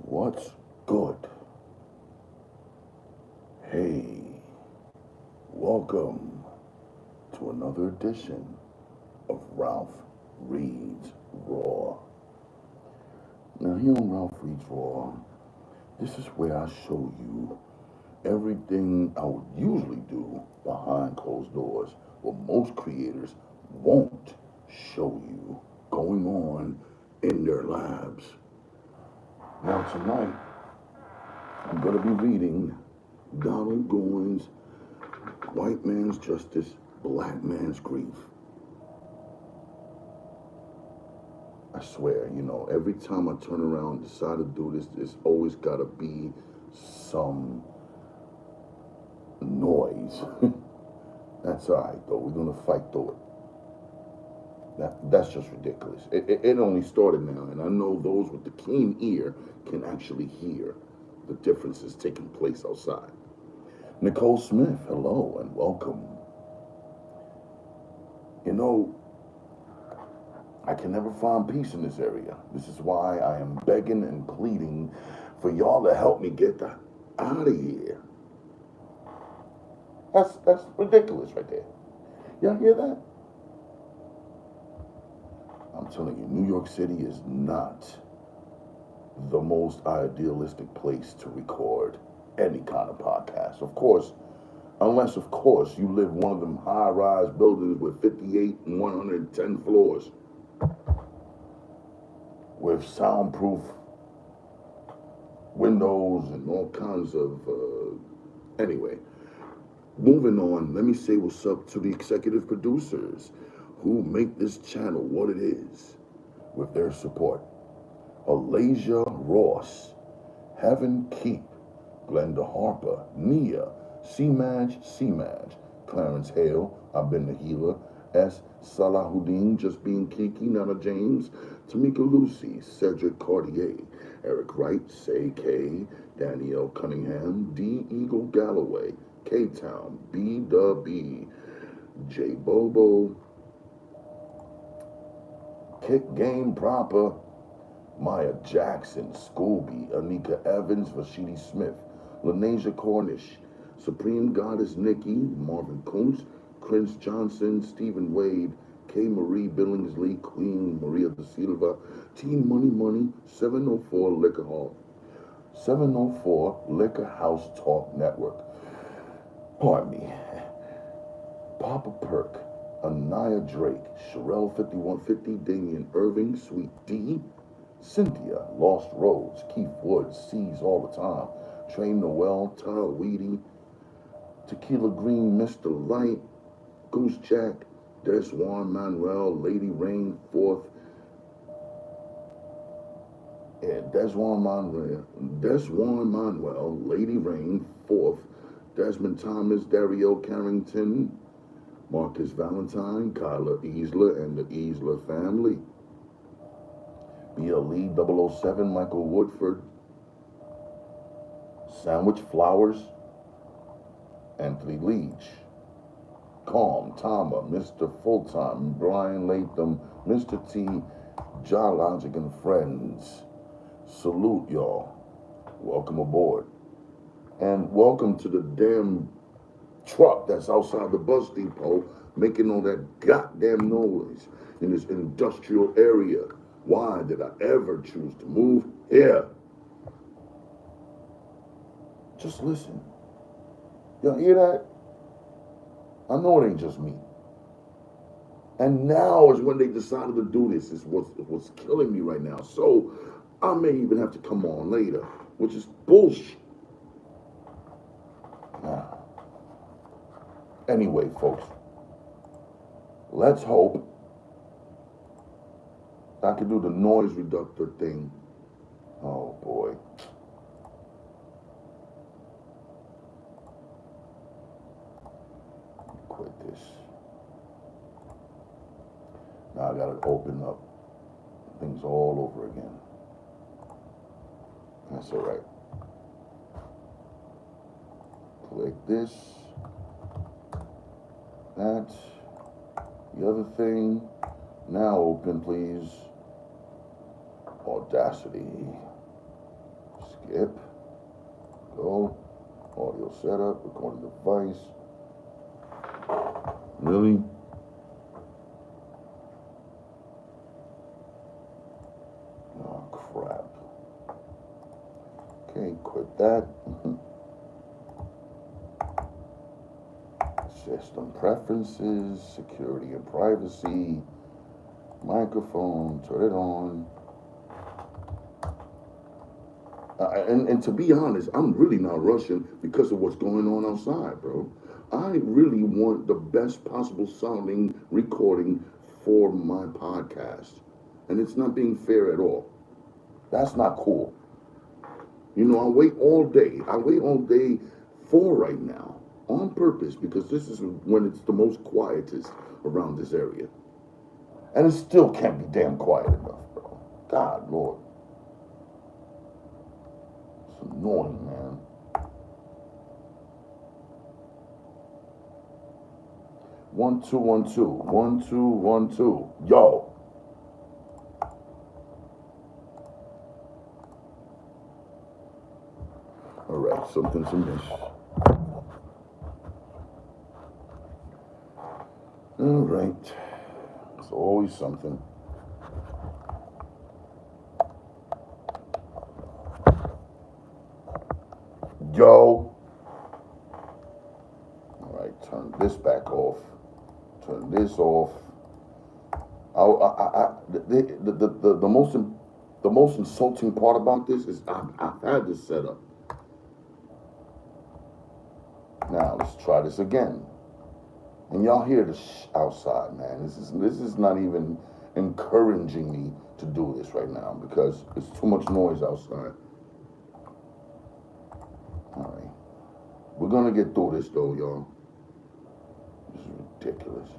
What's good? Hey, welcome to another edition of Ralph Reads Raw. Now, here on Ralph Reads Raw, this is where I show you everything I would usually do behind closed doors, what most creators won't show you going on in their labs. Now, tonight, I'm going to be reading Donald Goines' White Man's Justice, Black Man's Grief. I swear, every time I turn around and decide to do this, there's always got to be some noise. That's all right, though. We're going to fight through it. That's just ridiculous. It only started now, and I know those with the keen ear can actually hear the differences taking place outside. Nicole Smith, hello and welcome. You know, I can never find peace in this area. This is why I am begging and pleading for y'all to help me get out of here. That's ridiculous right there. Y'all hear that? I'm telling you, New York City is not the most idealistic place to record any kind of podcast. Of course, unless, of course, you live one of them high-rise buildings with 58 and 110 floors with soundproof windows and all kinds of, anyway. Moving on, let me say what's up to the executive producers who make this channel what it is with their support. Alasia Ross, Heaven Keep, Glenda Harper, Nia, C-Madge, Clarence Hale, I've been the healer, S. Salahuddin, Just Being Kiki, Nana James, Tamika Lucy, Cedric Cartier, Eric Wright, Say K, Danielle Cunningham, D. Eagle Galloway, K-Town, B. J. Bobo, Kick Game Proper, Maya Jackson, Scooby, Anika Evans, Vashidi Smith, Lanasia Cornish, Supreme Goddess Nikki, Marvin Kuntz, Chris Johnson, Stephen Wade, K. Marie Billingsley, Queen Maria da Silva, Team Money, 704 Liquor Hall, 704 Liquor House Talk Network. Pardon me. Papa Perk, Anaya Drake, Sherelle 5150, Damian Irving, Sweet D, Cynthia, Lost Roads, Keith Woods, Sees All the Time, Train Noel, Tyler Weedy, Tequila Green, Mr. Light, Goose Jack, Des Juan Manuel, Lady Rain, Fourth, and Des Juan Manuel, Lady Rain, Fourth, Desmond Thomas, Dario Carrington, Marcus Valentine, Kyla Easler, and the Easler family. BLE 007, Michael Woodford, Sandwich Flowers, Anthony Leach, Calm, Tama, Mr. Fulltime, Brian Latham, Mr. T, Logic and Friends. Salute y'all. Welcome aboard. And welcome to the damn truck that's outside the bus depot making all that goddamn noise in this industrial area. Why did I ever choose to move here? Just listen. Y'all hear that? I know it ain't just me. And now is when they decided to do this. Is what's killing me right now. So I may even have to come on later, which is bullshit. Anyway, folks, let's hope I can do the noise reductor thing. Oh boy. Quit this. Now I gotta open up things all over again. That's all right. Click this. That. The other thing. Now open, please. Audacity. Skip. Go. Audio setup. Recording device. Really? Oh, crap. Okay, quit that. System preferences, security and privacy, microphone, turn it on. And to be honest, I'm really not rushing because of what's going on outside, bro. I really want the best possible sounding recording for my podcast. And it's not being fair at all. That's not cool. You know, I wait all day. I wait all day for right now on purpose because this is when it's the most quietest around this area. And it still can't be damn quiet enough, bro. God, Lord. It's annoying, man. One, two, 1, 2. 1, 2, 1, 2. Yo. All right, something's amiss. All right. There's always something. Yo. All right, turn this back off. Turn this off. The most insulting part about this is I've had this set up. Now let's try this again. And y'all hear the outside, man. This is not even encouraging me to do this right now because it's too much noise outside. All right, we're gonna get through this though, y'all. This is ridiculous.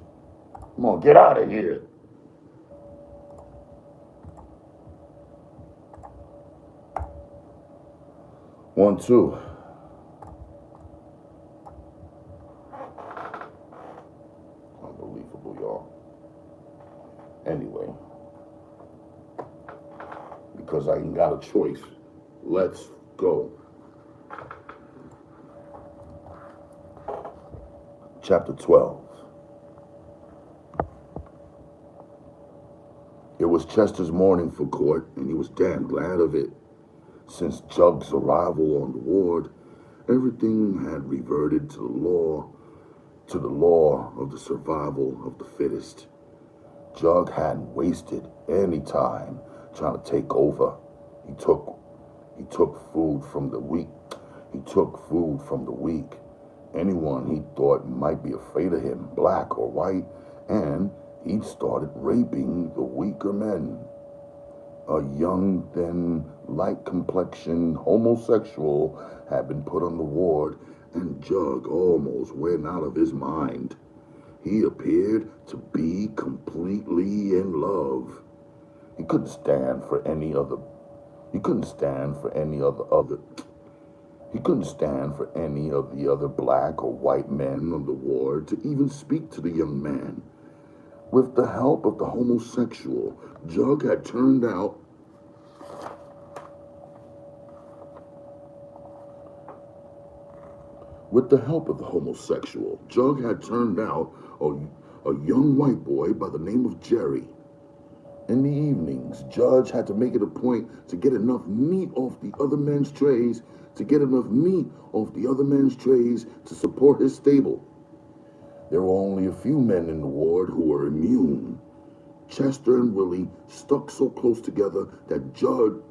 Come on, get out of here. One, two. Unbelievable, y'all. Anyway, because I ain't got a choice, let's go. Chapter 12. It was Chester's morning for court, and he was damn glad of it. Since Jug's arrival on the ward, everything had reverted to the law of the survival of the fittest. Jug hadn't wasted any time trying to take over. He took food from the weak. Anyone he thought might be afraid of him, black or white, and he'd started raping the weaker men. A young, thin, light complexion homosexual had been put on the ward, and Jug almost went out of his mind. He appeared to be completely in love. He couldn't stand for any of the other black or white men on the ward to even speak to the young man. With the help of the homosexual, Jug had turned out a young white boy by the name of Jerry. In the evenings, Judge had to make it a point to get enough meat off the other men's trays to support his stable. There were only a few men in the ward who were immune. Chester and Willie stuck so close together that Jug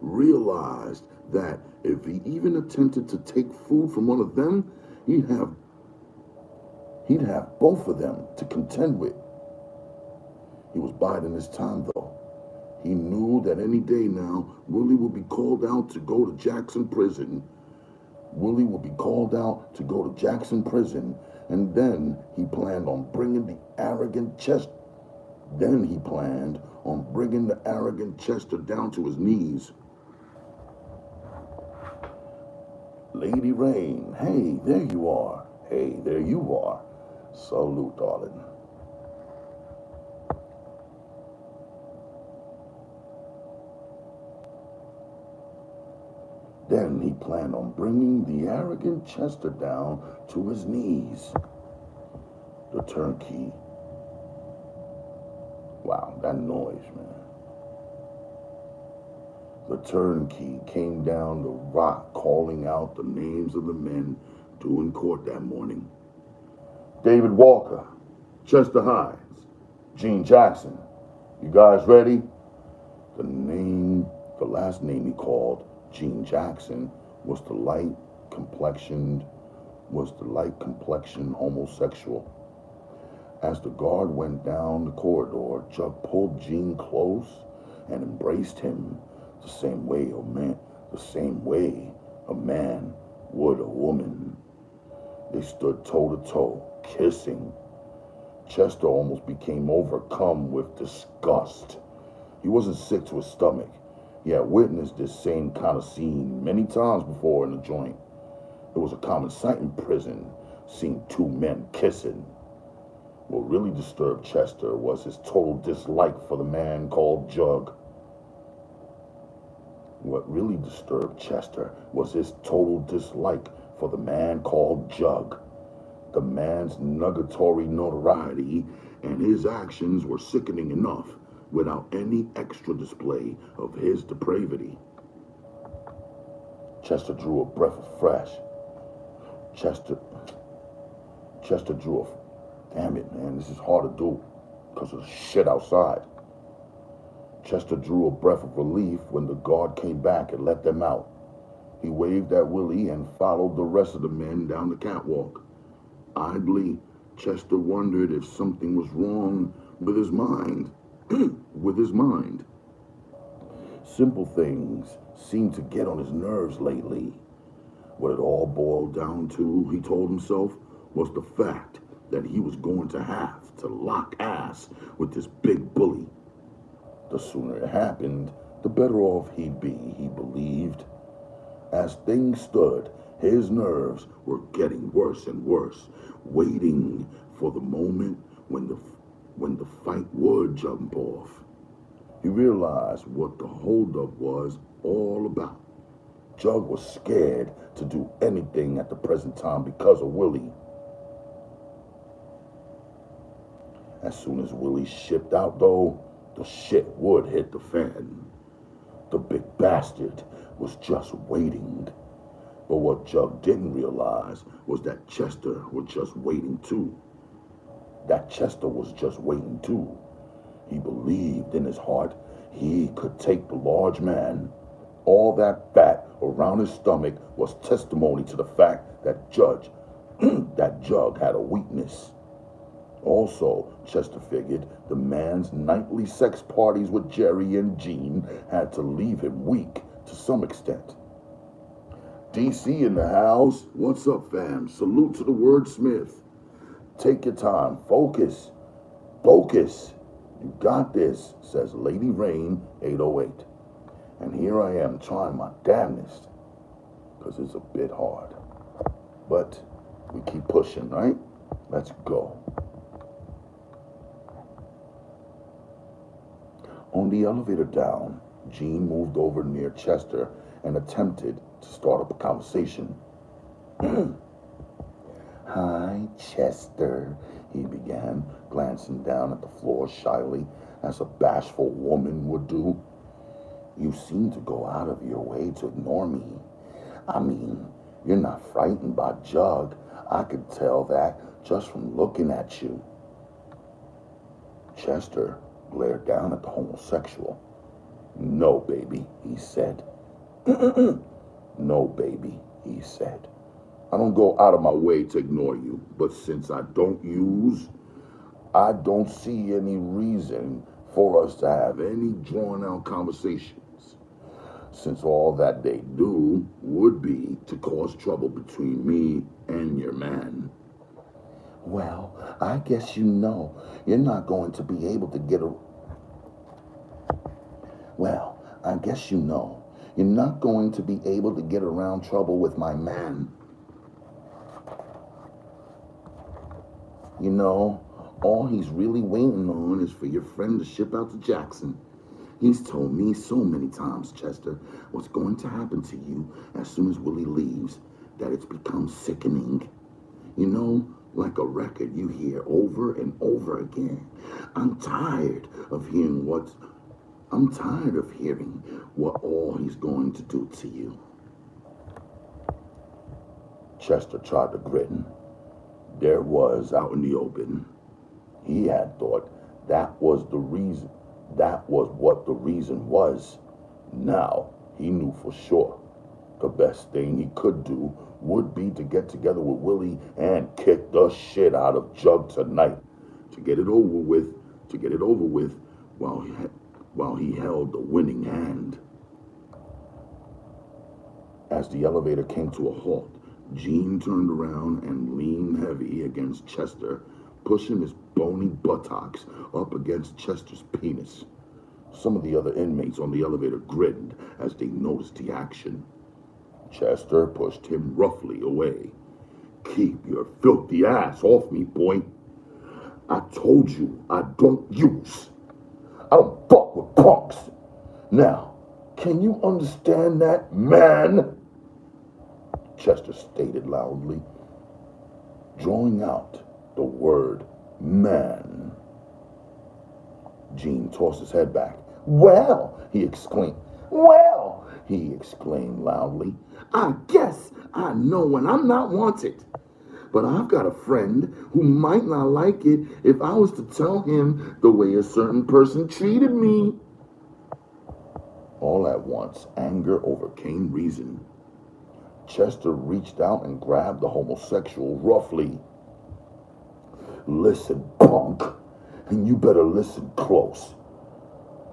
realized that if he even attempted to take food from one of them, he'd have both of them to contend with. He was biding his time, though. He knew that any day now, Willie would be called out to go to Jackson Prison. And then he planned on bringing the arrogant Chester down to his knees. Lady Rain, hey, there you are. Salute, darling. Then he planned on bringing the arrogant Chester down to his knees. The turnkey. Wow, that noise, man. The turnkey came down the rock calling out the names of the men due in court that morning. David Walker, Chester Hines, Gene Jackson. You guys ready? The last name he called, Gene Jackson, was the light complexioned homosexual. As the guard went down the corridor, Jug pulled Gene close and embraced him the same way a man would a woman. They stood toe to toe, kissing. Chester almost became overcome with disgust. He wasn't sick to his stomach. He had witnessed this same kind of scene many times before in the joint. It was a common sight in prison, seeing two men kissing. What really disturbed Chester was his total dislike for the man called Jug. The man's nugatory notoriety and his actions were sickening enough without any extra display of his depravity. Chester drew a breath of fresh. Chester drew a... Damn it, man, this is hard to do because of the shit outside. Chester drew a breath of relief when the guard came back and let them out. He waved at Willie and followed the rest of the men down the catwalk. Idly, Chester wondered if something was wrong with his mind. Simple things seemed to get on his nerves lately. What it all boiled down to, he told himself, was the fact that he was going to have to lock ass with this big bully. The sooner it happened, the better off he'd be, he believed. As things stood, his nerves were getting worse and worse, waiting for the moment when the fight would jump off. He realized what the holdup was all about. Jug was scared to do anything at the present time because of Willie. As soon as Willie shipped out, though, the shit would hit the fan. The big bastard was just waiting. But what Jug didn't realize was that Chester was just waiting too. He believed in his heart he could take the large man. All that fat around his stomach was testimony to the fact that Jug had a weakness. Also, Chester figured the man's nightly sex parties with Jerry and Gene had to leave him weak to some extent. DC in the house. What's up, fam? Salute to the wordsmith. Take your time. Focus. You got this, says Lady Rain 808. And here I am trying my damnedest, because it's a bit hard. But we keep pushing, right? Let's go. On the elevator down, Gene moved over near Chester and attempted to start up a conversation. Hi, Chester, he began, glancing down at the floor shyly, as a bashful woman would do. You seem to go out of your way to ignore me. I mean, you're not frightened by Jug. I could tell that just from looking at you. Chester glared down at the homosexual. No, baby, he said. No, baby, he said. I don't go out of my way to ignore you, but since I don't see any reason for us to have any drawn-out conversations, since all that they do would be to cause trouble between me and your man. Well, I guess you know you're not going to be able to get a... Well, I guess you know you're not going to be able to get around trouble with my man. You know, all he's really waiting on is for your friend to ship out to Jackson. He's told me so many times, Chester, what's going to happen to you as soon as Willie leaves, that it's become sickening. You know, like a record you hear over and over again. I'm tired of hearing what all he's going to do to you. Chester tried to grin. There was, out in the open. He had thought that was what the reason was. Now, he knew for sure the best thing he could do would be to get together with Willie and kick the shit out of Jug tonight. To get it over with while he held the winning hand. As the elevator came to a halt, Gene turned around and leaned heavy against Chester, pushing his bony buttocks up against Chester's penis. Some of the other inmates on the elevator grinned as they noticed the action. Chester pushed him roughly away. Keep your filthy ass off me, boy. I told you I don't use. I don't fuck with punks. Now, can you understand that, man? Chester stated loudly, drawing out the word man. Gene tossed his head back. Well, he exclaimed loudly, I guess I know when I'm not wanted. But I've got a friend who might not like it if I was to tell him the way a certain person treated me. All at once, anger overcame reason. Chester reached out and grabbed the homosexual roughly. Listen, punk, and you better listen close.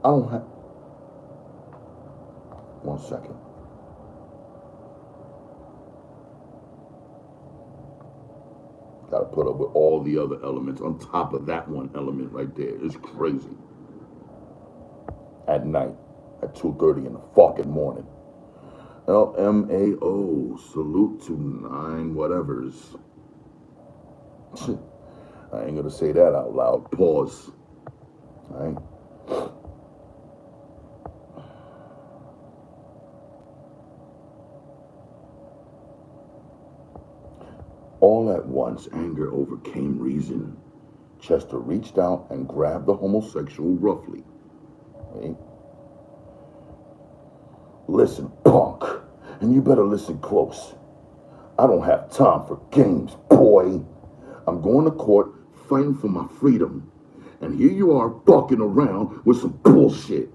I don't have... 1 second. Got to put up with all the other elements on top of that one element right there. It's crazy. At night, at 2:30 in the fucking morning. LMAO, salute to 9 whatevers. I ain't gonna say that out loud. Pause. All right. All at once, anger overcame reason. Chester reached out and grabbed the homosexual roughly. Right? Listen, punk, and you better listen close. I don't have time for games, boy. I'm going to court fighting for my freedom. And here you are fucking around with some bullshit.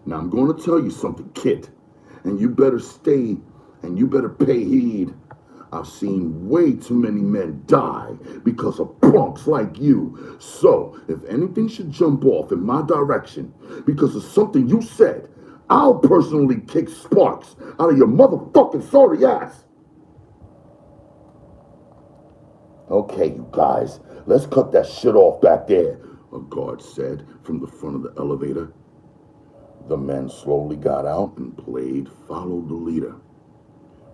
Now I'm going to tell you something, kid. And you better pay heed. I've seen way too many men die because of punks like you. So, if anything should jump off in my direction because of something you said, I'll personally kick sparks out of your motherfucking sorry ass. Okay, you guys, let's cut that shit off back there, a guard said from the front of the elevator. The men slowly got out and played Follow the Leader.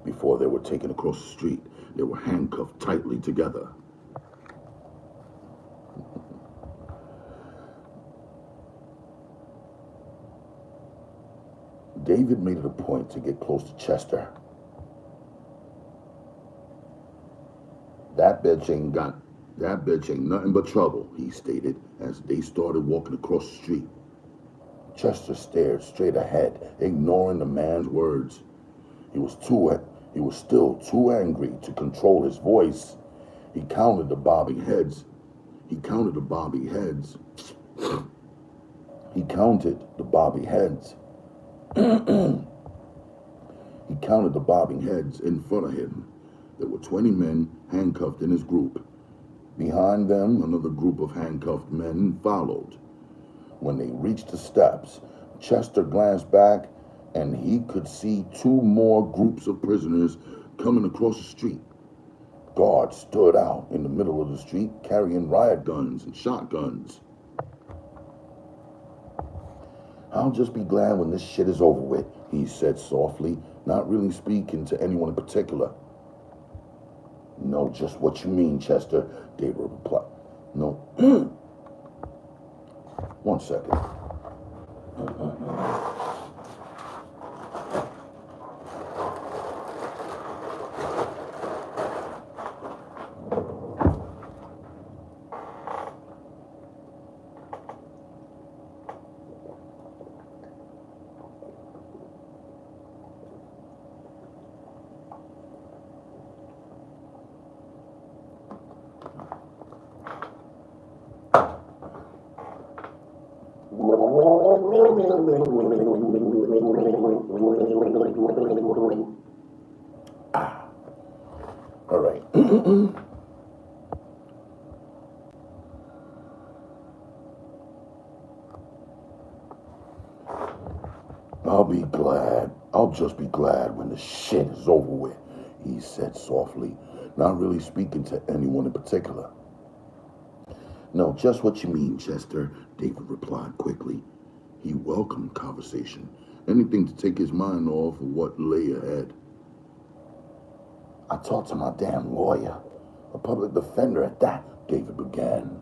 Before they were taken across the street, they were handcuffed tightly together. David made it a point to get close to Chester. That bitch ain't nothing but trouble, he stated as they started walking across the street. Chester stared straight ahead, ignoring the man's words. He was still too angry to control his voice. He counted the bobbing heads. He counted the bobbing heads in front of him. There were 20 men handcuffed in his group. Behind them, another group of handcuffed men followed. When they reached the steps, Chester glanced back and he could see 2 more groups of prisoners coming across the street. Guards stood out in the middle of the street carrying riot guns and shotguns. I'll just be glad when this shit is over with, he said softly, not really speaking to anyone in particular. Know just what you mean, Chester, Gabriel replied. No. 1 second. All right. I'll just be glad when the shit is over with, he said softly, not really speaking to anyone in particular. No, just what you mean, Chester, David replied quickly. He welcomed conversation, anything to take his mind off of what lay ahead. I talked to my damn lawyer, a public defender at that, David began.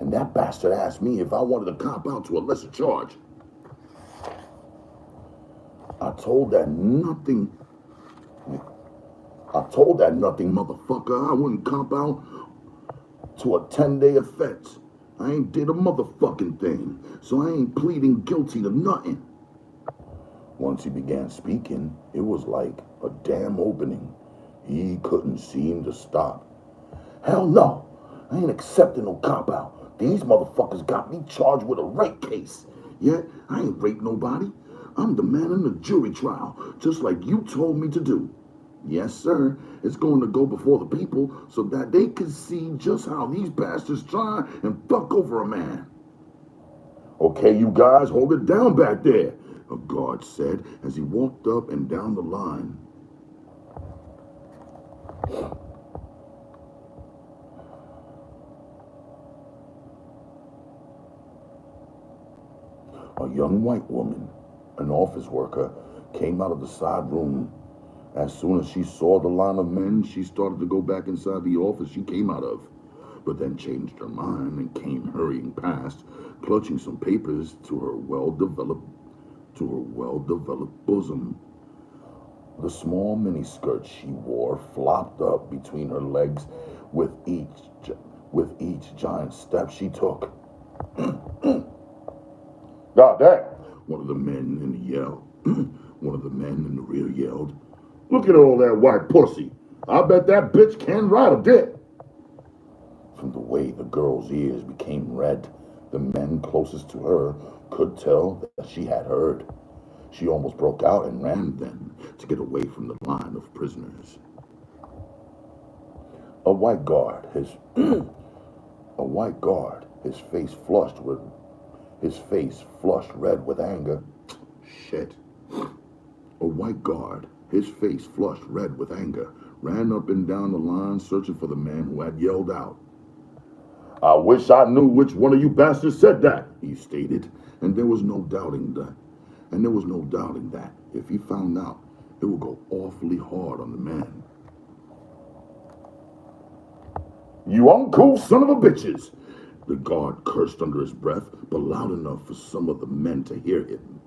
And that bastard asked me if I wanted to cop out to a lesser charge. I told that nothing, motherfucker, I wouldn't cop out to a 10-day offense. I ain't did a motherfucking thing, so I ain't pleading guilty to nothing. Once he began speaking, it was like a damn opening. He couldn't seem to stop. Hell no, I ain't accepting no cop-out. These motherfuckers got me charged with a rape case. Yet, I ain't raped nobody. I'm the man in the jury trial, just like you told me to do. Yes, sir, it's going to go before the people so that they can see just how these bastards try and fuck over a man. Okay, you guys, hold it down back there, a guard said as he walked up and down the line. A young white woman, an office worker, came out of the side room. As soon as she saw the line of men, she started to go back inside the office she came out of, but then changed her mind and came hurrying past, clutching some papers to her well-developed bosom. The small miniskirt she wore flopped up between her legs with each giant step she took. God damn! One of the men in the rear yelled. Look at all that white pussy. I bet that bitch can ride a dick. From the way the girl's ears became red, the men closest to her could tell that she had heard. She almost broke out and ran then to get away from the line of prisoners. A white guard, his face flushed red with anger. Shit. A white guard, his face flushed red with anger, ran up and down the line searching for the man who had yelled out. I wish I knew which one of you bastards said that, he stated, and there was no doubting that. If he found out, it would go awfully hard on the man. You uncouth son of a bitches! The guard cursed under his breath, but loud enough for some of the men to hear him.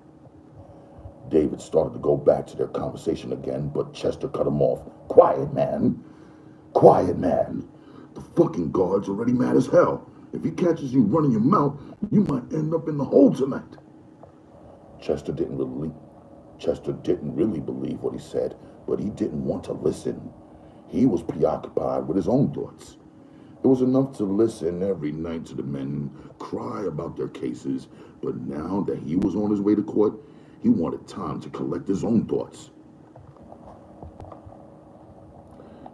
David started to go back to their conversation again, but Chester cut him off. Quiet, man. The fucking guard's already mad as hell. If he catches you running your mouth, you might end up in the hole tonight. Chester didn't really believe what he said, but he didn't want to listen. He was preoccupied with his own thoughts. It was enough to listen every night to the men cry about their cases, but now that he was on his way to court, he wanted time to collect his own thoughts.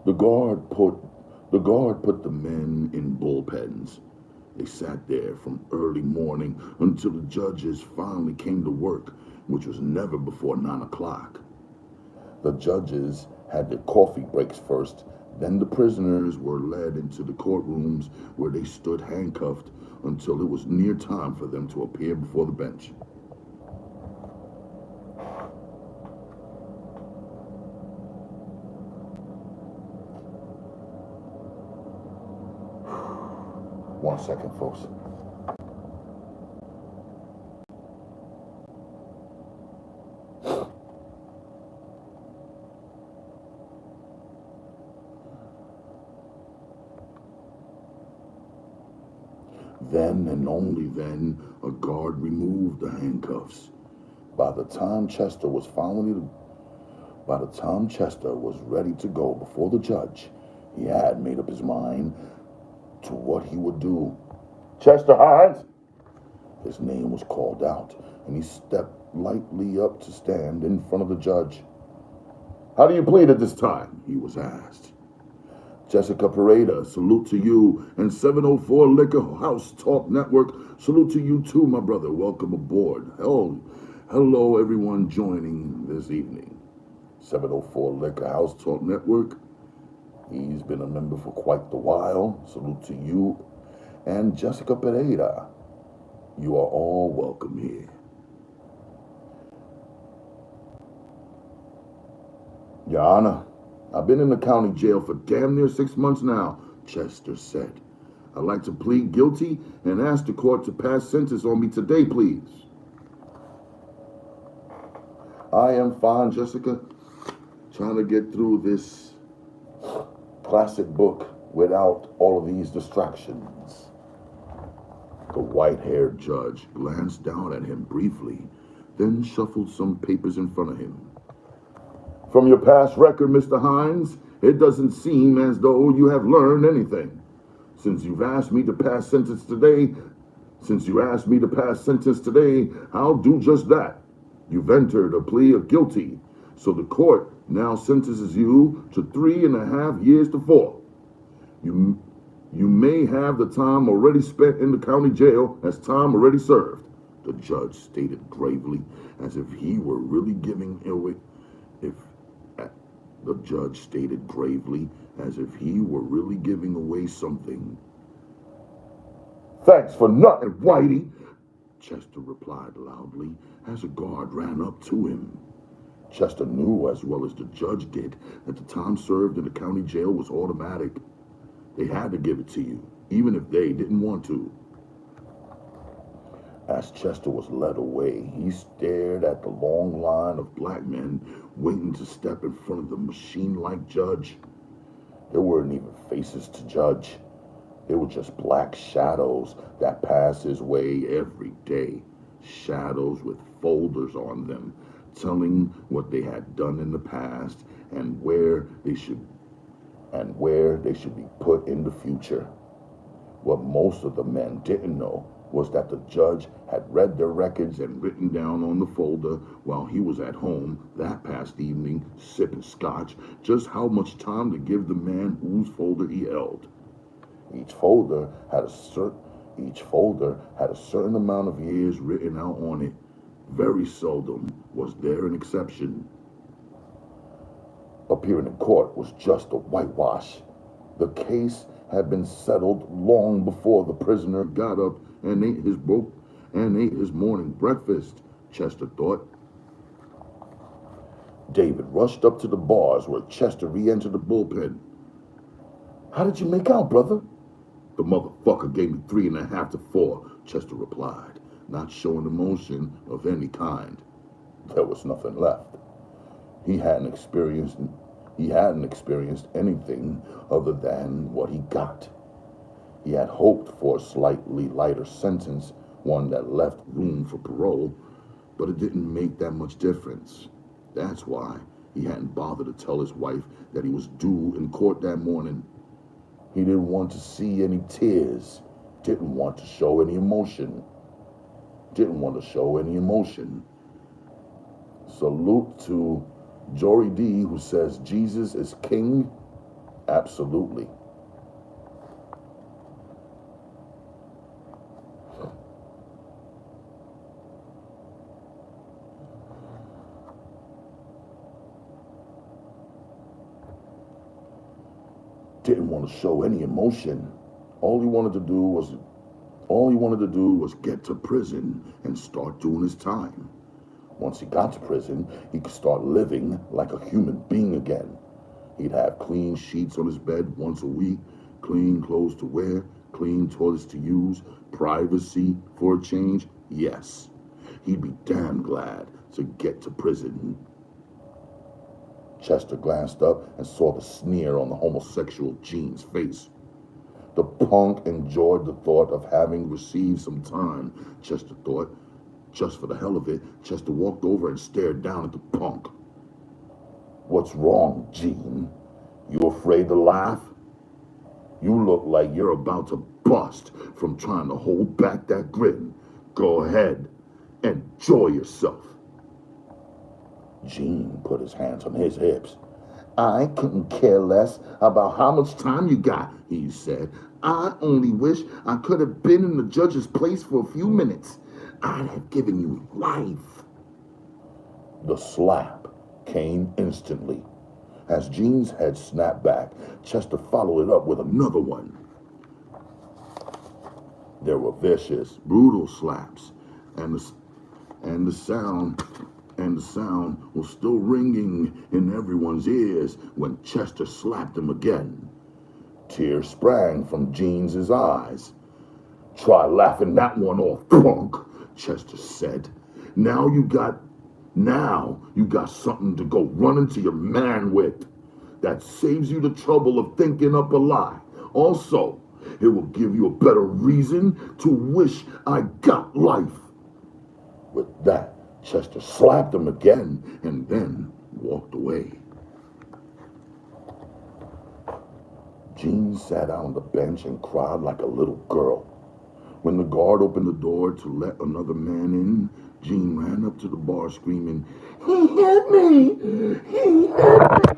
The guard put the men in bullpens. They sat there from early morning until the judges finally came to work, which was never before 9 o'clock. The judges had their coffee breaks first, then the prisoners were led into the courtrooms where they stood handcuffed until it was near time for them to appear before the bench. One second, folks. Then and only then a guard removed the handcuffs. By the time Chester was ready to go before the judge, he had made up his mind to what he would do. Chester Hines! His name was called out, and he stepped lightly up to stand in front of the judge. How do you plead at this time? He was asked. Jessica Pareda, salute to you, and 704 Liquor House Talk Network, salute to you too, my brother. Welcome aboard. Hello, everyone joining this evening. 704 Liquor House Talk Network. He's been a member for quite the while. Salute to you and Jessica Pereira. You are all welcome here. Your Honor, I've been in the county jail for damn near 6 months now, Chester said. I'd like to plead guilty and ask the court to pass sentence on me today, please. I am fine, Jessica. Trying to get through this classic book without all of these distractions. The white-haired judge glanced down at him briefly, then shuffled some papers in front of him. From your past record, Mr. Hines, it doesn't seem as though you have learned anything. Since you asked me to pass sentence today, I'll do just that. You've entered a plea of guilty, so the court now sentences you to 3.5 years to 4. You may have the time already spent in the county jail as time already served, the judge stated gravely, as if he were really giving away something. Thanks for nothing, Whitey, Chester replied loudly as a guard ran up to him. Chester knew as well as the judge did that the time served in the county jail was automatic. They had to give it to you, even if they didn't want to. As Chester was led away, he stared at the long line of black men waiting to step in front of the machine-like judge. There weren't even faces to judge. They were just black shadows that passed his way every day. Shadows with folders on them, telling what they had done in the past and where they should be put in the future. What most of the men didn't know was that the judge had read their records and written down on the folder while he was at home that past evening sipping scotch just how much time to give the man whose folder he held. Each folder had a certain amount of years written out on it. Very seldom was there an exception. Appearing in court was just a whitewash. The case had been settled long before the prisoner got up and ate his morning breakfast, Chester thought. David rushed up to the bars where Chester re-entered the bullpen. How did you make out, brother? The motherfucker gave me 3.5 to 4, Chester replied, not showing emotion of any kind. There was nothing left. He hadn't experienced anything other than what he got. He had hoped for a slightly lighter sentence, one that left room for parole, but it didn't make that much difference. That's why he hadn't bothered to tell his wife that he was due in court that morning. He didn't want to see any tears, didn't want to show any emotion. Salute to Jory D, who says Jesus is king. Absolutely. Didn't want to show any emotion. All he wanted to do was get to prison and start doing his time. Once he got to prison, he could start living like a human being again. He'd have clean sheets on his bed once a week, clean clothes to wear, clean toilets to use, privacy for a change. Yes, he'd be damn glad to get to prison. Chester glanced up and saw the sneer on the homosexual Gene's face. The punk enjoyed the thought of having received some time, Chester thought. Just for the hell of it, Chester walked over and stared down at the punk. What's wrong, Gene? You afraid to laugh? You look like you're about to bust from trying to hold back that grin. Go ahead, enjoy yourself. Gene put his hands on his hips. I couldn't care less about how much time you got, he said. I only wish I could have been in the judge's place for a few minutes. I'd have given you life. The slap came instantly. As Gene's head snapped back, Chester followed it up with another one. There were vicious, brutal slaps, and the sound was still ringing in everyone's ears when Chester slapped him again. Tears sprang from Gene's eyes. Try laughing that one off, punk, Chester said. Now you got something to go running to your man with. That saves you the trouble of thinking up a lie. Also, it will give you a better reason to wish I got life. With that, Chester slapped him again and then walked away. Gene sat on the bench and cried like a little girl. When the guard opened the door to let another man in, Gene ran up to the bar screaming, "He hit me! He hit me!"